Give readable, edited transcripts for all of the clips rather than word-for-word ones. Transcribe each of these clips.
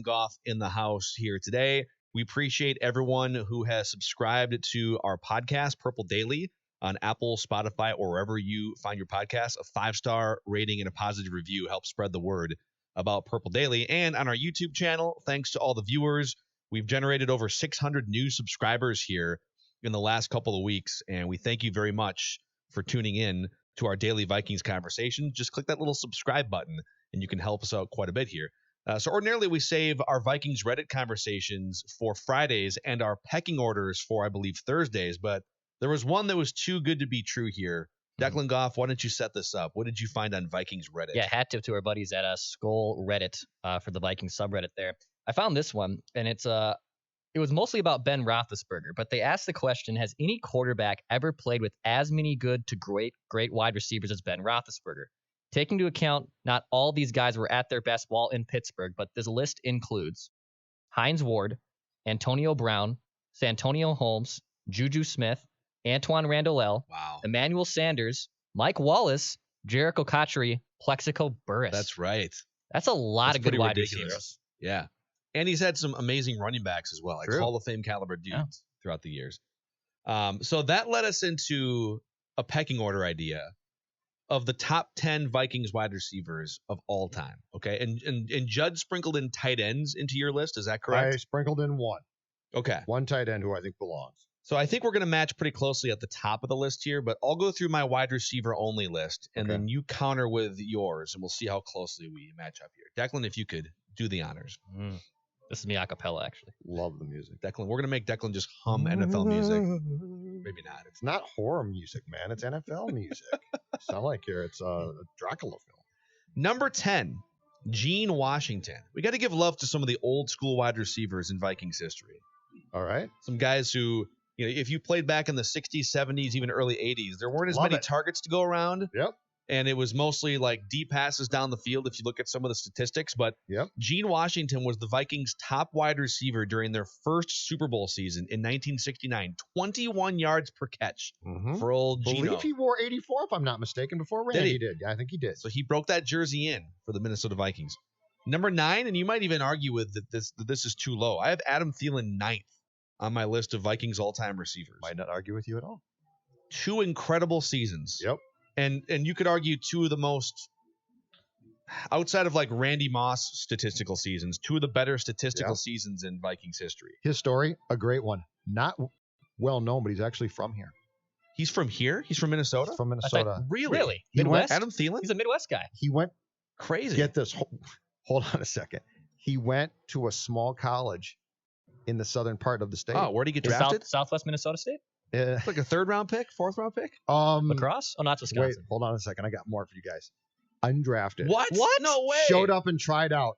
Goff in the house here today. We appreciate everyone who has subscribed to our podcast, Purple Daily, on Apple, Spotify, or wherever you find your podcast. A 5-star rating and a positive review helps spread the word about Purple Daily. And on our YouTube channel, thanks to all the viewers, we've generated over 600 new subscribers here in the last couple of weeks, and we thank you very much for tuning in to our daily Vikings conversation. Just click that little subscribe button, and you can help us out quite a bit here. So ordinarily, we save our Vikings Reddit conversations for Fridays and our pecking orders for, I believe, Thursdays, but there was one that was too good to be true here. Declan Goff, why don't you set this up? What did you find on Vikings Reddit? Yeah, hat tip to our buddies at SKOL Reddit for the Vikings subreddit there. I found this one, and it was mostly about Ben Roethlisberger, but they asked the question, has any quarterback ever played with as many good to great wide receivers as Ben Roethlisberger? Taking into account not all these guys were at their best while in Pittsburgh, but this list includes Hines Ward, Antonio Brown, Santonio Holmes, Juju Smith, Antoine Randall, Emmanuel Sanders, Mike Wallace, Jericho Cotchery, Plexico Burress. That's right. That's a lot of good wide ridiculous receivers. Yeah. And he's had some amazing running backs as well, like True. Hall of Fame caliber dudes throughout the years. So that led us into a pecking order idea of the top 10 Vikings wide receivers of all time. Okay. And Judd sprinkled in tight ends into your list. Is that correct? I sprinkled in one. Okay. One tight end who I think belongs. So I think we're going to match pretty closely at the top of the list here, but I'll go through my wide receiver only list, and then you counter with yours, and we'll see how closely we match up here. Declan, if you could do the honors. This is me a cappella, actually. Love the music. Declan, we're going to make Declan just hum NFL music. Maybe not. It's not horror music, man. It's NFL music. Sound like it's a Dracula film. Number 10, Gene Washington. We got to give love to some of the old school wide receivers in Vikings history. All right. Some guys who, if you played back in the 60s, 70s, even early 80s, there weren't as many targets to go around. Yep. And it was mostly like deep passes down the field if you look at some of the statistics. But Gene Washington was the Vikings' top wide receiver during their first Super Bowl season in 1969. 21 yards per catch for old Geno. I believe he wore 84, if I'm not mistaken, before Randy did. Yeah, I think he did. So he broke that jersey in for the Minnesota Vikings. Number 9, and you might even argue with that this is too low. I have Adam Thielen 9th on my list of Vikings all-time receivers. Might not argue with you at all. 2 incredible seasons. Yep. And you could argue 2 of the most, outside of like Randy Moss statistical seasons, 2 of the better statistical seasons in Vikings history. His story, a great one. Not well known, but he's actually from here. He's from here? He's from Minnesota? From Minnesota. Really? Midwest? Adam Thielen? He's a Midwest guy. He went crazy. Get this. Hold on a second. He went to a small college in the southern part of the state. Oh, where did he get drafted? Southwest Minnesota State? It's like a 3rd round pick, 4th round pick? Lacrosse? Oh, not Wisconsin. Wait, hold on a second. I got more for you guys. Undrafted. What? No way. Showed up and tried out,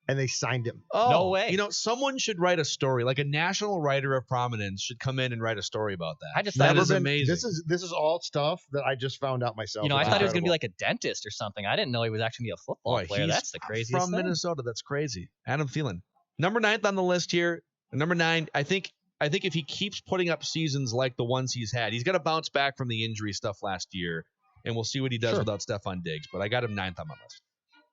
and they signed him. Oh, no way. Someone should write a story. Like a national writer of prominence should come in and write a story about that. I just that thought is amazing. This is all stuff that I just found out myself. I thought he was going to be like a dentist or something. I didn't know he was actually going to be a football player. That's the craziest from thing. Minnesota. That's crazy. Adam Thielen. Number 9th on the list here. Number 9, I think if he keeps putting up seasons like the ones he's had, he's got to bounce back from the injury stuff last year, and we'll see what he does without Stephon Diggs. But I got him 9th on my list.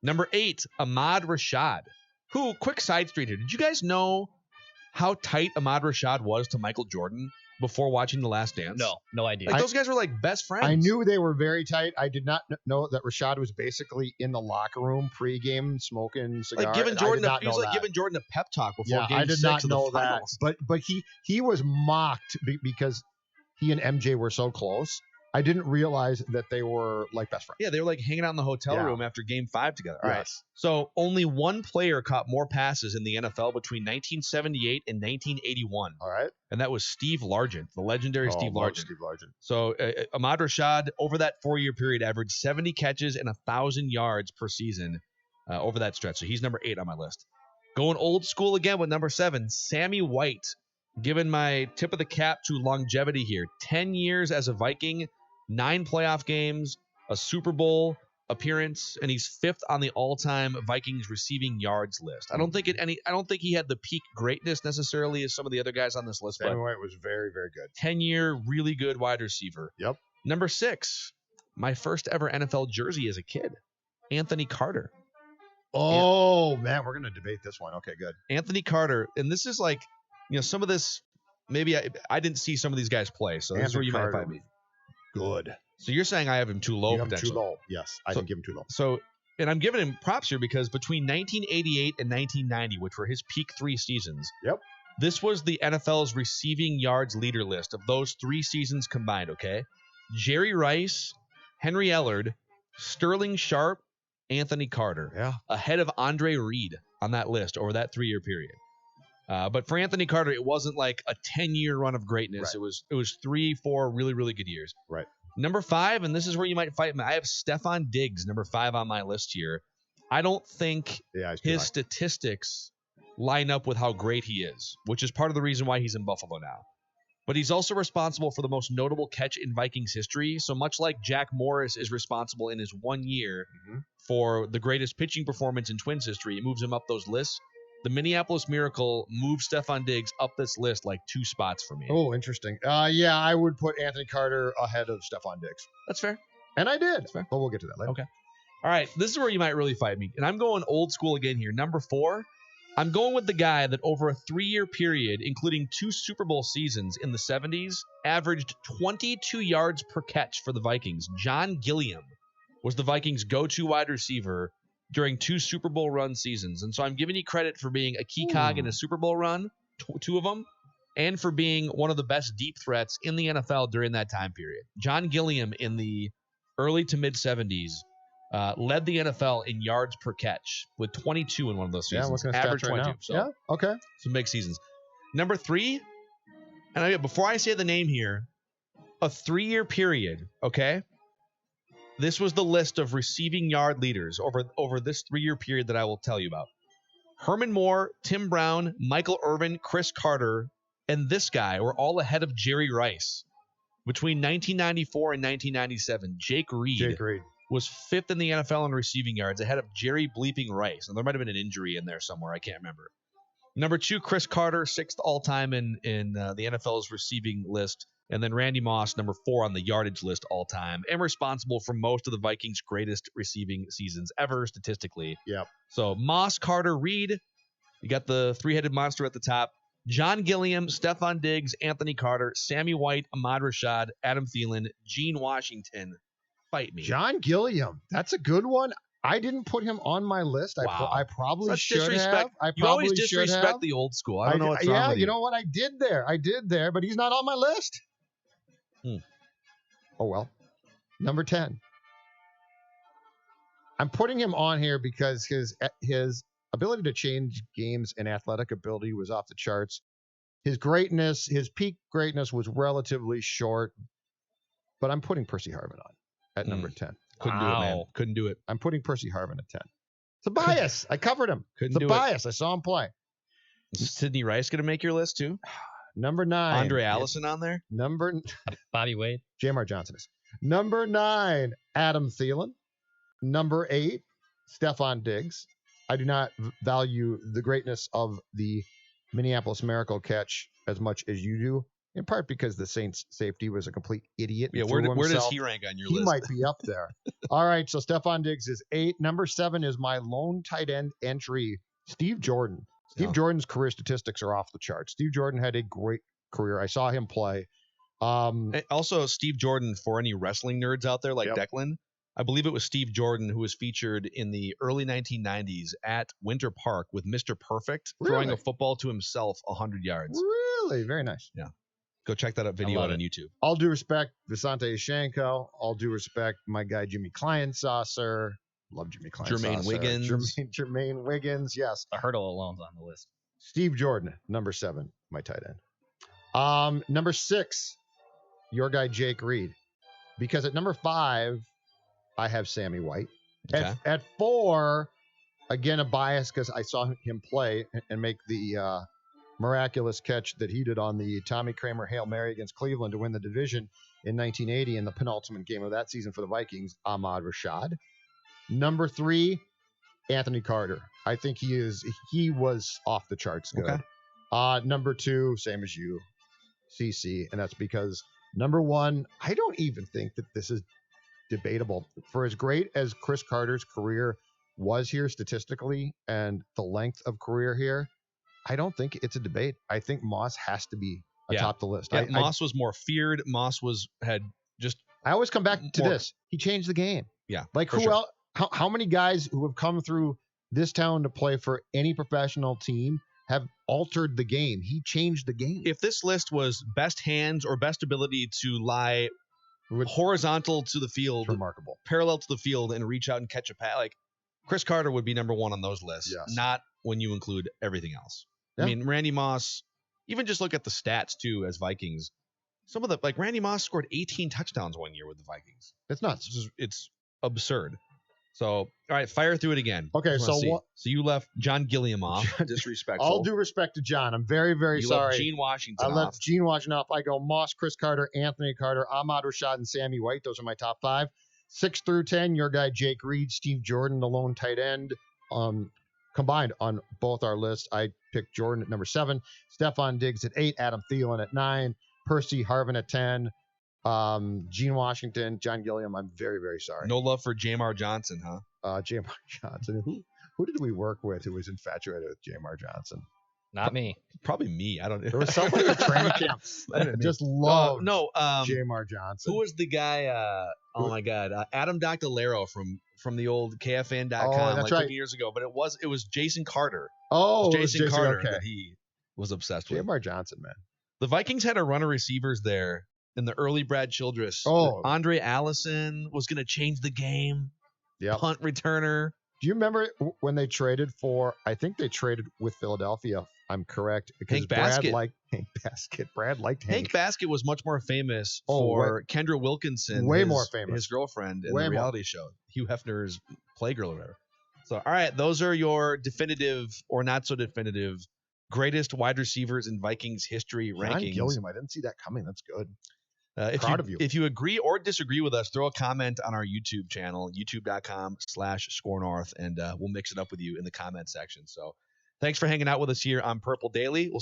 Number 8, Ahmad Rashad. Who, quick side street here, did you guys know how tight Ahmad Rashad was to Michael Jordan before watching The Last Dance? No idea. Like those guys were like best friends. I knew they were very tight. I did not know that Rashad was basically in the locker room pregame smoking cigars. Like giving Jordan giving Jordan a pep talk before game 6 I did not know that. Finals. But he was mocked because he and MJ were so close. I didn't realize that they were like best friends. Yeah, they were like hanging out in the hotel room after game 5 together. All right. Yes. So only one player caught more passes in the NFL between 1978 and 1981. All right. And that was Steve Largent, the legendary Steve Largent. Steve Largent. So Ahmad Rashad, over that 4-year period, averaged 70 catches and 1,000 yards per season over that stretch. So he's number 8 on my list. Going old school again with number 7, Sammy White. Given my tip of the cap to longevity here. 10 years as a Viking, 9 playoff games, a Super Bowl appearance, and he's 5th on the all-time Vikings receiving yards list. I don't think he had the peak greatness necessarily as some of the other guys on this list. Sammy White was very, very good. 10-year, really good wide receiver. Yep. Number 6, my first ever NFL jersey as a kid, Anthony Carter. Oh, man, we're going to debate this one. Okay, good. Anthony Carter, and this is like, some of this, maybe I didn't see some of these guys play, so this is where you might find me. Good. So you're saying I have him too low You have him potentially? too low. Yes, I didn't give him too low. So, and I'm giving him props here because between 1988 and 1990, which were his peak 3 seasons, Yep. this was the NFL's receiving yards leader list of those 3 seasons combined, okay? Jerry Rice, Henry Ellard, Sterling Sharp, Anthony Carter. Yeah. Ahead of Andre Reed on that list over that 3-year period. But for Anthony Carter, it wasn't like a 10-year run of greatness. Right. It was 3-4 really, really good years. Right. Number 5, and this is where you might fight me. I have Stephon Diggs, number 5 on my list here. I don't think his statistics line up with how great he is, which is part of the reason why he's in Buffalo now. But he's also responsible for the most notable catch in Vikings history. So much like Jack Morris is responsible in his 1 year for the greatest pitching performance in Twins history, it moves him up those lists. The Minneapolis Miracle moved Stephon Diggs up this list like 2 spots for me. Oh, interesting. Yeah, I would put Anthony Carter ahead of Stephon Diggs. That's fair. And I did. That's fair. But we'll get to that later. Okay. All right. This is where you might really fight me. And I'm going old school again here. Number 4, I'm going with the guy that over a 3-year period, including 2 Super Bowl seasons in the 70s, averaged 22 yards per catch for the Vikings. John Gilliam was the Vikings' go-to wide receiver during 2 Super Bowl run seasons. And so I'm giving you credit for being a key cog in a Super Bowl run, 2 of them, and for being one of the best deep threats in the NFL during that time period. John Gilliam in the early to mid 70s led the NFL in yards per catch with 22 in one of those seasons. Yeah, average right 22. now. So, yeah, okay. Some big seasons. Number 3, and before I say the name here, a 3-year period, okay? This was the list of receiving yard leaders over this 3-year period that I will tell you about. Herman Moore, Tim Brown, Michael Irvin, Chris Carter, and this guy were all ahead of Jerry Rice. Between 1994 and 1997, Jake Reed was 5th in the NFL in receiving yards, ahead of Jerry Bleeping Rice. And there might have been an injury in there somewhere. I can't remember. Number 2, Chris Carter, 6th all-time in the NFL's receiving list. And then Randy Moss, number 4 on the yardage list all-time, and responsible for most of the Vikings' greatest receiving seasons ever statistically. Yep. So Moss, Carter, Reed. You got the 3-headed monster at the top. John Gilliam, Stephon Diggs, Anthony Carter, Sammy White, Ahmad Rashad, Adam Thielen, Gene Washington. Fight me. John Gilliam. That's a good one. I didn't put him on my list. Wow. I probably should disrespect. have. You always disrespect the old school. I don't know what's wrong with you. You know what? I did there, but he's not on my list. Oh, well. Number 10. I'm putting him on here because his ability to change games and athletic ability was off the charts. His peak greatness was relatively short, but I'm putting Percy Harvin on at number 10. Couldn't do it, man. Couldn't do it. I'm putting Percy Harvin at 10. It's a bias. I covered him. It's a bias. I saw him play. Is Sidney Rice going to make your list too? Number 9. Andre Allison on there? Bobby Wade. Jamar Johnson is. Number 9, Adam Thielen. Number 8, Stephon Diggs. I do not value the greatness of the Minneapolis Miracle catch as much as you do, in part because the Saints safety was a complete idiot. Yeah, where does he rank on your list? He might be up there. All right, so Stephon Diggs is 8. Number 7 is my lone tight end entry, Steve Jordan. Steve Jordan's career statistics are off the charts. Steve Jordan had a great career. I saw him play. Also, Steve Jordan, for any wrestling nerds out there like Declan, I believe it was Steve Jordan who was featured in the early 1990s at Winter Park with Mr. Perfect throwing a football to himself 100 yards. Really? Very nice. Yeah. Go check that video out on YouTube. All due respect, Visante Shanko. All due respect, my guy Jimmy Kleinsasser. Love Jimmy Kleinsasser. Jermaine Wiggins. Yes. The hurdle alone's on the list. Steve Jordan, number 7, my tight end. Number 6, your guy Jake Reed. Because at number 5, I have Sammy White. Okay. At 4, again, a bias because I saw him play and make the miraculous catch that he did on the Tommy Kramer Hail Mary against Cleveland to win the division in 1980 in the penultimate game of that season for the Vikings, Ahmad Rashad. Number 3, Anthony Carter. I think he was off the charts good. Okay. Number 2, same as you, CC, and that's because number 1, I don't even think that this is debatable. For as great as Chris Carter's career was here statistically and the length of career here, I don't think it's a debate. I think Moss has to be atop the list. Yeah, Moss was more feared. Moss had just. I always come back to this. He changed the game. Yeah. Like who else? How many guys who have come through this town to play for any professional team have altered the game? He changed the game. If this list was best hands or best ability to lie horizontal to the field, remarkable, parallel to the field, and reach out and catch a pass, like Chris Carter would be number one on those lists. Yes. Not when you include everything else. Yeah. I mean, Randy Moss, even just look at the stats too as Vikings. Some of the, like Randy Moss scored 18 touchdowns one year with the Vikings. It's nuts. It's absurd. So, all right, fire through it again. Okay, so you left John Gilliam off. Disrespectful. All due respect to John. I'm very, very sorry. Left Gene Washington I left Gene Washington off. I go Moss, Chris Carter, Anthony Carter, Ahmad Rashad, and Sammy White. Those are my top 5. 6 through 10, your guy Jake Reed, Steve Jordan, the lone tight end. Combined on both our lists, I picked Jordan at number 7, Stephon Diggs at 8, Adam Thielen at 9, Percy Harvin at 10, Gene Washington, John Gilliam. I'm very, very sorry. No love for Jamar Johnson, huh? Jamar Johnson. Who did we work with who was infatuated with Jamar Johnson? Not me. Probably me. I don't know. There was somebody at training camp that just loved Jamar Johnson. Who was the guy? Oh my God, Adam Doctolero from the old KFN.com that's right. 2 years ago. But it was Jason Carter. Oh, it was Jason Carter okay. that he was obsessed with. Jamar Johnson, man. The Vikings had a run of receivers there in the early Brad Childress. Oh, Andre Allison was going to change the game. Yeah, punt returner. Do you remember when they traded for? I think they traded with Philadelphia. I'm correct. Because Hank Baskett. Brad liked Hank Baskett. Brad liked Hank. Hank Baskett was much more famous for Kendra Wilkinson. Way more famous. His girlfriend in the reality show. Hugh Hefner's Playgirl or whatever. So, all right. Those are your definitive or not so definitive greatest wide receivers in Vikings history rankings. Gilliam, I didn't see that coming. That's good. Proud of you. If you agree or disagree with us, throw a comment on our YouTube channel, youtube.com/SKORNorth, and we'll mix it up with you in the comment section. So thanks for hanging out with us here on Purple Daily. We'll